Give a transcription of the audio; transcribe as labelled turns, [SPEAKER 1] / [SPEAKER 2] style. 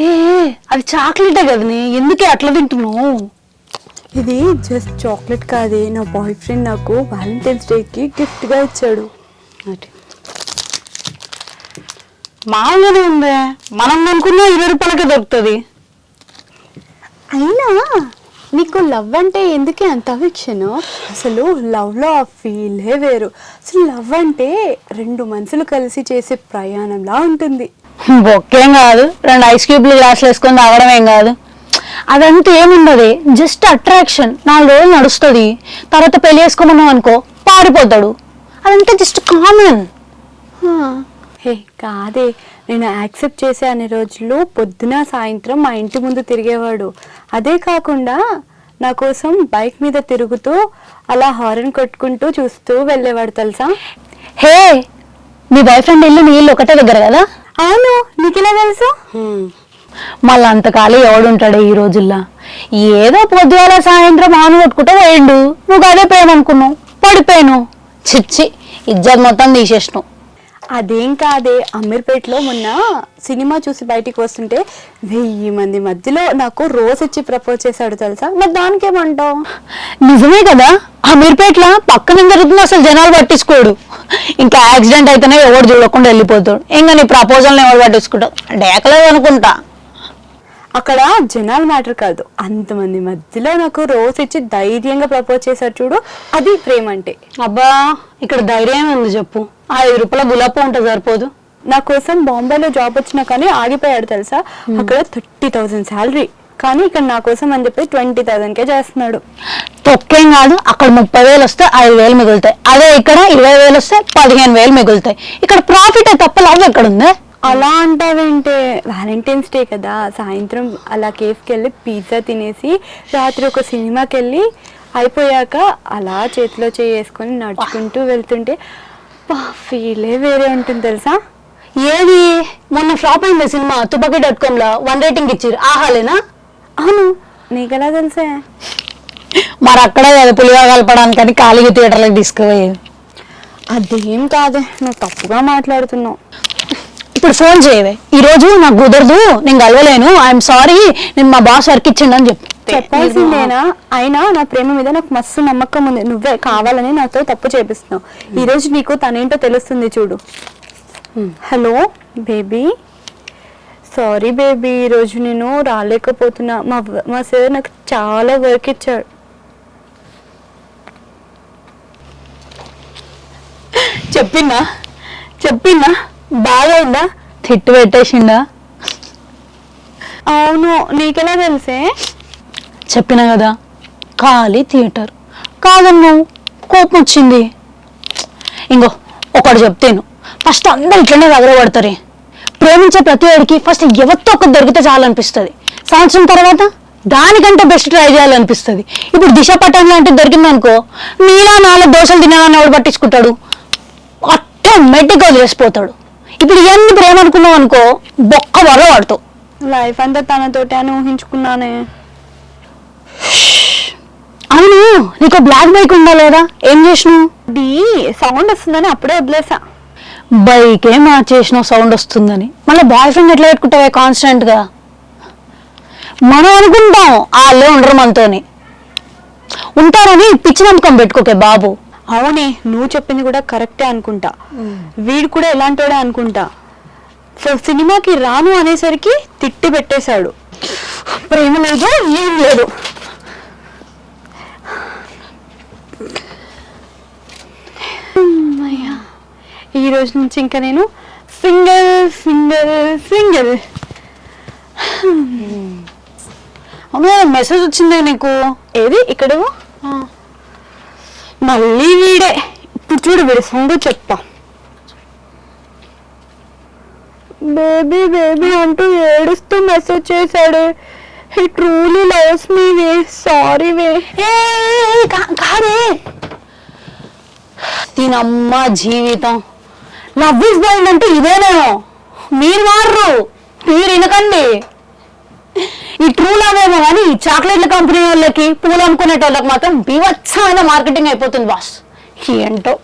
[SPEAKER 1] ఏ అది చాక్లెటే కదా, ఎందుకే అట్లా తింటున్నావు?
[SPEAKER 2] ఇది జస్ట్ చాక్లెట్ కాదే, నా బాయ్ ఫ్రెండ్ నాకు వ్యాలంటైన్స్ డేకి గిఫ్ట్గా ఇచ్చాడు.
[SPEAKER 1] మామూలుగానే ఉందే, మనం అనుకున్నా 20 రూపాయలకే దొరుకుతుంది.
[SPEAKER 2] అయినా నీకు లవ్ అంటే ఎందుకే అంత అఫెక్షన్? అసలు లవ్లో ఆ ఫీలే వేరు. అసలు లవ్ అంటే 2 మనసులు కలిసి చేసే ప్రయాణంలా ఉంటుంది.
[SPEAKER 1] బొక్కేం కాదు, 2 ఐస్ క్యూబ్లు గ్లాసులు వేసుకొని తాగడం ఏం కాదు. అదంతా ఏముండదు, జస్ట్ అట్రాక్షన్. 4 రోజులు నడుస్తుంది, తర్వాత పెళ్లి చేసుకోమన్నాం అనుకో పారిపోతాడు. అదంతా జస్ట్ కామన్.
[SPEAKER 2] హే కాదే, నేను యాక్సెప్ట్ చేసే అన్ని రోజులు పొద్దున సాయంత్రం మా ఇంటి ముందు తిరిగేవాడు. అదే కాకుండా నా కోసం బైక్ మీద తిరుగుతూ అలా హారన్ కొట్టుకుంటూ చూస్తూ వెళ్ళేవాడు తెలుసా.
[SPEAKER 1] హే, మీ బాయ్ ఫ్రెండ్ ఇల్లు నీ ఇల్లు ఒకటే దగ్గర కదా?
[SPEAKER 2] అవును, నీకెలా తెలుసు?
[SPEAKER 1] మళ్ళీ అంతకాలం ఎవడుంటాడే ఈ రోజుల్లో? ఏదో పొద్దుగాల సాయంత్రం ఆను కొట్టుకుంటూ పోయిండు, నువ్వు అదే ప్రేమ అనుకున్నావు, పడిపోయాను. చిచ్చి, ఇజ్జత్ మొత్తం తీసేసినావు.
[SPEAKER 2] అదేం కాదే, అమీర్పేటలో మొన్న సినిమా చూసి బయటికి వస్తుంటే 1000 మంది మధ్యలో నాకు రోజ్ ఇచ్చి ప్రపోజ్ చేశాడు తెలుసా. మరి దానికేమంటావు?
[SPEAKER 1] నిజమే కదా, అమీర్పేటలో పక్కన జరుగుతుంది, అసలు జనాలు పట్టించుకోడు. ఇంకా యాక్సిడెంట్ అయితేనే ఎవడు చూడకుండా వెళ్ళిపోతాడు. ఇంకా నీ ప్రపోజల్ని ఎవరు పట్టించుకుంటావు? డేకలేదు అనుకుంటా.
[SPEAKER 2] అక్కడ జనాలు మ్యాటర్ కాదు, అంతమంది మధ్యలో నాకు రోజ్ ఇచ్చి ధైర్యంగా ప్రపోజ్ చేశాడు చూడు, అది ప్రేమ అంటే.
[SPEAKER 1] అబ్బా, ఇక్కడ ధైర్యం ఉంది చెప్పు. 5 రూపాయల గులాబీ ఉంటే సరిపోదు.
[SPEAKER 2] నా కోసం బాంబేలో జాబ్ వచ్చినా కానీ ఆగిపోయాడు తెలుసా. అక్కడ 30,000 శాలరీ, కానీ ఇక్కడ నా కోసం అని చెప్పి 20,000కే చేస్తున్నాడు.
[SPEAKER 1] తొక్కేం కాదు, అక్కడ 30,000 వస్తే 5,000 మిగులుతాయి. అదే ఇక్కడ 20,000 వస్తే 15,000 మిగులుతాయి. ఇక్కడ ప్రాఫిట్ తప్ప లాభం ఎక్కడ ఉంది?
[SPEAKER 2] అలా అంటావేంటే, వ్యాలంటైన్స్ డే కదా, సాయంత్రం అలా కేఫ్కి వెళ్ళి పిజ్జా తినేసి రాత్రి ఒక సినిమాకి వెళ్ళి అయిపోయాక అలా చేతిలో చేసుకొని నడుచుకుంటూ వెళ్తుంటే ఫీలే వేరే ఉంటుంది తెలుసా.
[SPEAKER 1] ఏది మొన్న ఫ్లాప్ అయింది సినిమా తుపాకీ.com లో 1 రేటింగ్ ఇచ్చారు, ఆహాలేనా?
[SPEAKER 2] అవును, నీకెలా తెలుసే?
[SPEAKER 1] మరి అక్కడే కదా పులిగా కలపడానికని ఖాళీగా థియేటర్లకు తీసుకుపోయేది.
[SPEAKER 2] అదేం కాదే, నువ్వు తప్పుగా మాట్లాడుతున్నావు.
[SPEAKER 1] ఇప్పుడు ఫోన్ చేయవే, ఈరోజు నాకు కుదరదు, నేను కలవలేను, ఐఎమ్ సారీ, నేను మా బాస్ వర్క్ ఇచ్చిండు అని
[SPEAKER 2] చెప్పాల్సిందేనా? అయినా నా ప్రేమ మీద నాకు మస్తు నమ్మకం ఉంది, నువ్వే కావాలని నాతో తప్పు చేపిస్తున్నావు. ఈ రోజు నీకు తనేంటో తెలుస్తుంది చూడు. హలో బేబీ, సారీ బేబీ, ఈరోజు నేను రాలేకపోతున్నా. మా సార్ నాకు చాలా వర్క్ ఇచ్చాడు.
[SPEAKER 1] చెప్పినా బాగా ఉందా? తిట్టు పెట్టేసిండా?
[SPEAKER 2] అవును, నీకెలా తెలిసే?
[SPEAKER 1] చెప్పినా కదా, ఖాళీ థియేటర్ కాదన్నావు, కోపం వచ్చింది. ఇంకో ఒకటి చెప్తేను, ఫస్ట్ అందరు ఇట్లనే ఎగరబడతారే. ప్రేమించే ప్రతి వాడికి ఫస్ట్ ఎవరితో ఒకటి దొరికితే చాలనిపిస్తుంది, సంవత్సరం తర్వాత దానికంటే బెస్ట్ ట్రై చేయాలనిపిస్తుంది. ఇప్పుడు దిశ పట్టణం లాంటిది దొరికిందనుకో, మీలా 4 దోశలు తినాలని ఎవడు పట్టించుకుంటాడు? ఆటోమేటిక్గా వదిలేసిపోతాడు. ఇప్పుడు ఇవన్నీ ప్రేమ అనుకున్నావు అనుకో, బొక్క వల్ల పడతావు.
[SPEAKER 2] లైఫ్ అంతా తనతోటి అని ఊహించుకున్నానే.
[SPEAKER 1] అవును, నీకు బ్లాక్ బైక్ ఉందా లేదా? ఏం చేసినావు?
[SPEAKER 2] అది సౌండ్ వస్తుందని అప్పుడే వదిలేసా.
[SPEAKER 1] బైక్ ఏం చేసినావు సౌండ్ వస్తుందని? మళ్ళీ బాయ్ ఫ్రెండ్ ఎట్లా పెట్టుకుంటావే కాన్స్టెంట్ గా? మనం అనుకుంటాం వాళ్ళే ఉండరు మనతోని, ఉంటారని పిచ్చి నమ్మకం పెట్టుకోకే బాబు.
[SPEAKER 2] అవునే, నువ్వు చెప్పింది కూడా కరెక్టే అనుకుంటా. వీడు కూడా ఎలాంటోడే అనుకుంటా. సో సినిమాకి రాను అనేసరికి తిట్టి పెట్టేశాడు.
[SPEAKER 1] ప్రేమ లేదు, ఏం లేదు.
[SPEAKER 2] ఈ రోజు నుంచి ఇంకా నేను సింగిల్ సింగిల్ సింగిల్.
[SPEAKER 1] అవును, మెసేజ్ వచ్చిందే నీకు?
[SPEAKER 2] ఏది ఇక్కడ? మళ్ళీ వీడే. ఇప్పుడు చూడు, వీడి సొంగ చెప్తా. బేబీ బేబీ అంటూ ఏడుస్తూ మెసేజ్ చేశాడు. హీ ట్రూలీ లవ్స్ మీ వే, సారీ వే.
[SPEAKER 1] కాదే, దీనమ్మ జీవితం. లవ్ ఇస్ బ్లైండ్ అంటే ఇదేనేమో. మీరు మారరు, మీరు వినకండి. ఈ ట్రూ లవ్ ఏమో కానీ ఈ చాక్లెట్ల కంపెనీ వాళ్ళకి, పూలు అమ్ముకునేటోళ్ళకి మాత్రం బీభత్సమైన మార్కెటింగ్ అయిపోతుంది బాస్. ఏంటో.